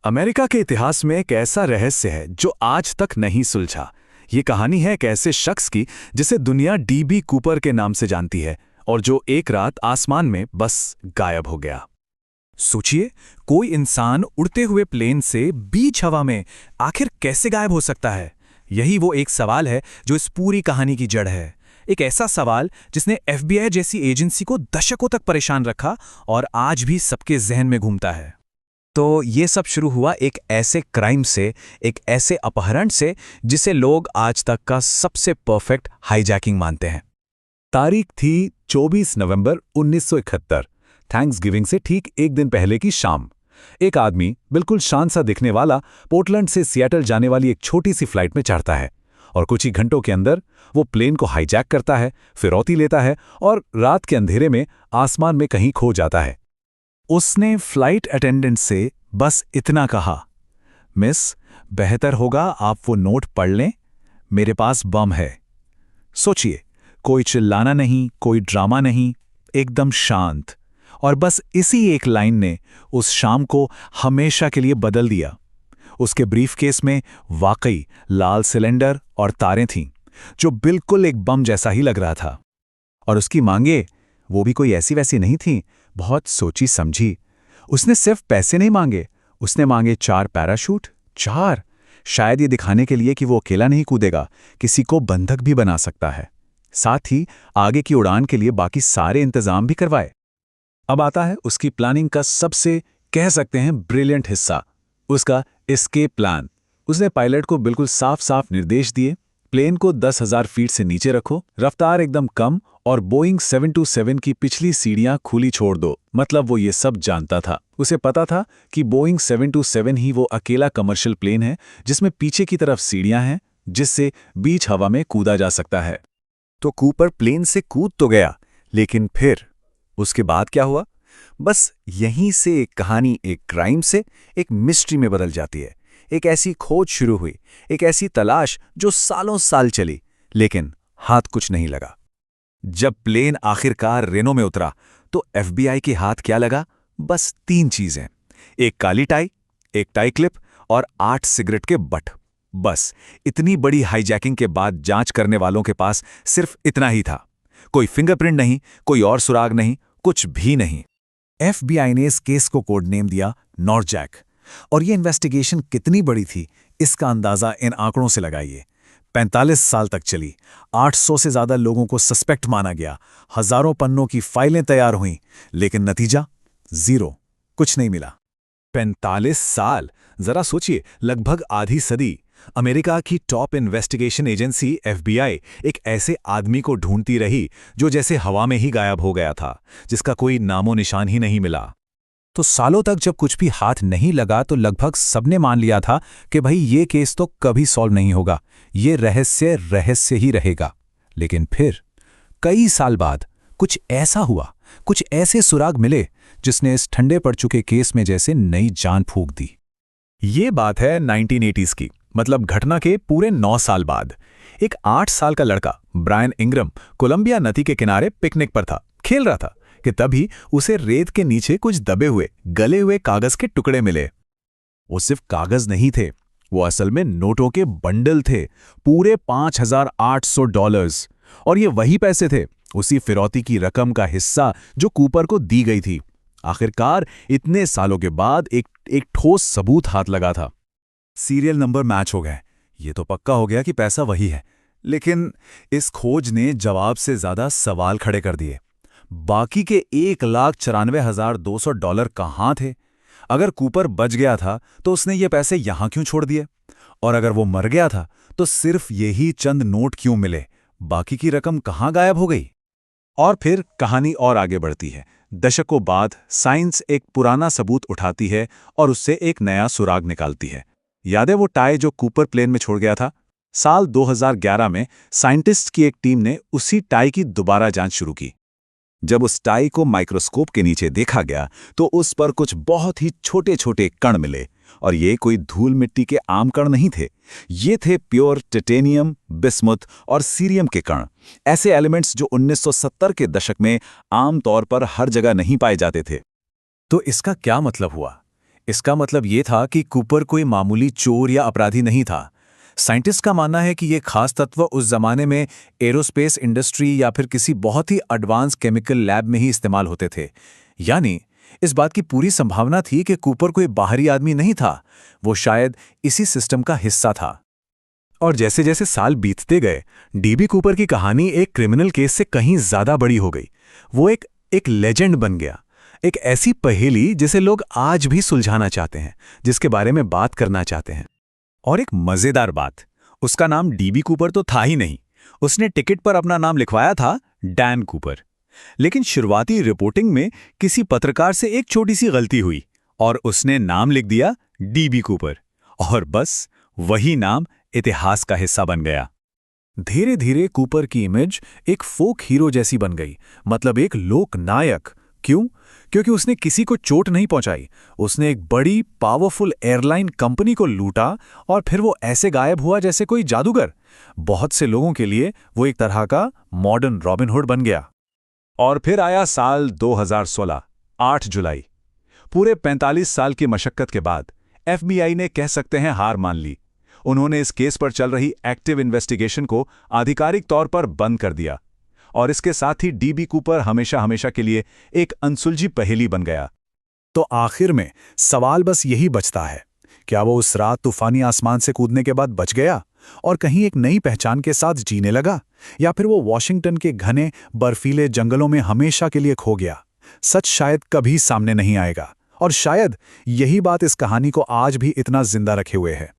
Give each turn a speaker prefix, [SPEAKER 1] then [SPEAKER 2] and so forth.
[SPEAKER 1] America के इतिहास में एक ऐसा रहस्य है जो आज तक नहीं सुलझा। ये कहानी है एक ऐसे शख्स की जिसे दुनिया डीबी कूपर के नाम से जानती है और जो एक रात आसमान में बस गायब हो गया। सोचिए, कोई इंसान उड़ते हुए प्लेन से बीच हवा में आखिर कैसे गायब हो सकता है? यही वो एक सवाल है जो इस पूरी कहानी की जड़ है। एक ऐसा सवाल जिसने एफबीआई जैसी एजेंसी को दशकों तक परेशान रखा और आज भी सबके जहन में घूमता है। तो ये सब शुरू हुआ एक ऐसे क्राइम से, एक ऐसे अपहरण से जिसे लोग आज तक का सबसे परफेक्ट हाईजैकिंग मानते हैं।
[SPEAKER 2] तारीख थी 24 नवंबर 1971, थैंक्सगिविंग से ठीक एक दिन पहले की शाम। एक आदमी बिल्कुल शांत सा दिखने वाला पोर्टलैंड से सियाटल जाने वाली एक छोटी सी फ्लाइट में चढ़ता है और कुछ ही घंटों के अंदर वो प्लेन को हाईजैक करता है, फिरौती लेता है और रात के अंधेरे में आसमान में कहीं खो जाता है।
[SPEAKER 1] उसने फ्लाइट अटेंडेंट से बस इतना कहा, मिस, बेहतर होगा आप वो नोट पढ़ लें, मेरे पास बम है। सोचिए, कोई चिल्लाना नहीं, कोई ड्रामा नहीं, एकदम शांत। और बस इसी एक लाइन ने उस शाम को हमेशा के लिए बदल दिया। उसके ब्रीफकेस में वाकई लाल सिलेंडर और तारें थीं, जो बिल्कुल एक बम जैसा ही लग रहा था। और उसकी मांगे, वो भी कोई ऐसी वैसी नहीं थी, बहुत सोची समझी। उसने सिर्फ पैसे नहीं मांगे, उसने मांगे 4 पैराशूट। 4, शायद ये दिखाने के लिए कि वो अकेला नहीं कूदेगा, किसी को बंधक भी बना सकता है। साथ ही आगे की उड़ान के लिए बाकी सारे इंतजाम भी करवाए। अब आता है उसकी प्लानिंग का सबसे, कह सकते हैं, ब्रिलियंट हिस्सा, उसका एस्केप प्लान। उसने पायलट को बिल्कुल साफ साफ निर्देश दिए, प्लेन को 10,000 फीट से नीचे रखो, रफ्तार एकदम कम और बोइंग 727 की पिछली सीढ़ियां खुली छोड़ दो। मतलब वो ये सब जानता था। उसे पता था कि बोइंग 727 ही वो अकेला कमर्शियल प्लेन है जिसमें पीछे की तरफ सीढ़ियां हैं, जिससे बीच हवा में कूदा जा सकता है।
[SPEAKER 2] तो कूपर प्लेन से कूद तो गया, लेकिन फिर उसके बाद क्या हुआ? बस यहीं से एक कहानी एक क्राइम से एक मिस्ट्री में बदल जाती है। एक ऐसी खोज शुरू हुई, एक ऐसी तलाश जो सालों साल चली, लेकिन हाथ कुछ नहीं लगा। जब प्लेन आखिरकार रेनो में उतरा तो एफबीआई के हाथ क्या लगा? बस 3 चीजें, एक काली टाई, एक टाई क्लिप और 8 सिगरेट के बट। बस इतनी बड़ी हाईजैकिंग के बाद जांच करने वालों के पास सिर्फ इतना ही था। कोई फिंगरप्रिंट नहीं, कोई और सुराग नहीं, कुछ भी नहीं। एफबीआई ने इस केस को कोड नेम दिया नॉर्जैक। और ये इन्वेस्टिगेशन कितनी बड़ी थी, इसका अंदाजा इन आंकड़ों से लगाइए। 45 साल तक चली, 800 से ज्यादा लोगों को सस्पेक्ट माना गया, हजारों पन्नों की फाइलें तैयार हुईं, लेकिन नतीजा जीरो, कुछ नहीं मिला। 45 साल, जरा सोचिए, लगभग आधी सदी। अमेरिका की टॉप इन्वेस्टिगेशन एजेंसी एफबीआई एक ऐसे आदमी को ढूंढती रही जो जैसे हवा में ही गायब हो गया था, जिसका कोई नामो निशान ही नहीं मिला। तो सालों तक जब कुछ भी हाथ नहीं लगा तो लगभग सबने मान लिया था कि भाई ये केस तो कभी सॉल्व नहीं होगा, ये रहस्य रहस्य ही रहेगा। लेकिन फिर कई साल बाद कुछ ऐसा हुआ, कुछ ऐसे सुराग मिले जिसने इस ठंडे पड़ चुके केस में जैसे नई जान फूंक दी। ये बात है 1980s की, मतलब घटना के पूरे 9 साल बाद। एक 8 साल का लड़का ब्रायन इंग्रम कोलंबिया नदी के किनारे पिकनिक पर था, खेल रहा था कि तभी उसे रेत के नीचे कुछ दबे हुए गले हुए कागज के टुकड़े मिले। वो सिर्फ कागज नहीं थे, वो असल में नोटों के बंडल थे, पूरे $5,800। और ये वही पैसे थे, उसी फिरौती की रकम का हिस्सा जो कूपर को दी गई थी। आखिरकार इतने सालों के बाद एक ठोस सबूत हाथ लगा था। सीरियल नंबर मैच हो गए, ये तो पक्का हो गया कि पैसा वही है। लेकिन इस खोज ने जवाब से ज्यादा सवाल खड़े कर दिए। बाकी के $1,94,200 कहाँ थे? अगर कूपर बच गया था तो उसने ये पैसे यहां क्यों छोड़ दिए? और अगर वो मर गया था तो सिर्फ यही चंद नोट क्यों मिले? बाकी की रकम कहाँ गायब हो गई? और फिर कहानी और आगे बढ़ती है। दशकों बाद साइंस एक पुराना सबूत उठाती है और उससे एक नया सुराग निकालती है। याद है वो टाई जो कूपर प्लेन में छोड़ गया था? साल 2011 में साइंटिस्ट की एक टीम ने उसी टाई की दोबारा जांच शुरू की। जब उस टाई को माइक्रोस्कोप के नीचे देखा गया तो उस पर कुछ बहुत ही छोटे छोटे कण मिले। और ये कोई धूल मिट्टी के आम कण नहीं थे, ये थे प्योर टिटेनियम, बिस्मुथ और सीरियम के कण। ऐसे एलिमेंट्स जो 1970 के दशक में आम तौर पर हर जगह नहीं पाए जाते थे। तो इसका क्या मतलब हुआ?
[SPEAKER 1] इसका मतलब ये था कि कूपर कोई मामूली चोर या अपराधी नहीं था। साइंटिस्ट का मानना है कि ये खास तत्व उस जमाने में एरोस्पेस इंडस्ट्री या फिर किसी बहुत ही एडवांस केमिकल लैब में ही इस्तेमाल होते थे। यानी इस बात की पूरी संभावना थी कि कूपर कोई बाहरी आदमी नहीं था, वो शायद इसी सिस्टम का हिस्सा था। और जैसे जैसे साल बीतते गए, डीबी कूपर की कहानी एक क्रिमिनल केस से कहीं ज्यादा बड़ी हो गई। वो एक लेजेंड बन गया, एक ऐसी पहेली जिसे लोग आज भी सुलझाना चाहते हैं, जिसके बारे में बात करना चाहते हैं। और एक मजेदार बात, उसका नाम डीबी कूपर तो था ही नहीं। उसने टिकट पर अपना नाम लिखवाया था डैन कूपर। लेकिन शुरुआती रिपोर्टिंग में किसी पत्रकार से एक छोटी सी गलती हुई और उसने नाम लिख दिया डीबी कूपर, और बस वही नाम इतिहास का हिस्सा बन गया। धीरे धीरे कूपर की इमेज एक फोक हीरो जैसी बन गई, मतलब एक लोक नायक। क्यों? क्योंकि उसने किसी को चोट नहीं पहुंचाई, उसने एक बड़ी पावरफुल एयरलाइन कंपनी को लूटा और फिर वो ऐसे गायब हुआ जैसे कोई जादूगर। बहुत से लोगों के लिए वो एक तरह का मॉडर्न रॉबिनहुड बन गया। और फिर आया साल 2016, 8 जुलाई। पूरे 45 साल की मशक्कत के बाद FBI ने कह सकते हैं हार मान ली। उन्होंने इस केस पर चल रही एक्टिव इन्वेस्टिगेशन को आधिकारिक तौर पर बंद कर दिया, और इसके साथ ही डीबी कूपर हमेशा हमेशा के लिए एक अनसुलझी पहेली बन गया। तो आखिर में सवाल बस यही बचता है, क्या वो उस रात तूफानी आसमान से कूदने के बाद बच गया और कहीं एक नई पहचान के साथ जीने लगा, या फिर वो वॉशिंगटन के घने बर्फीले जंगलों में हमेशा के लिए खो गया? सच शायद कभी सामने नहीं आएगा, और शायद यही बात इस कहानी को आज भी इतना जिंदा रखे हुए है।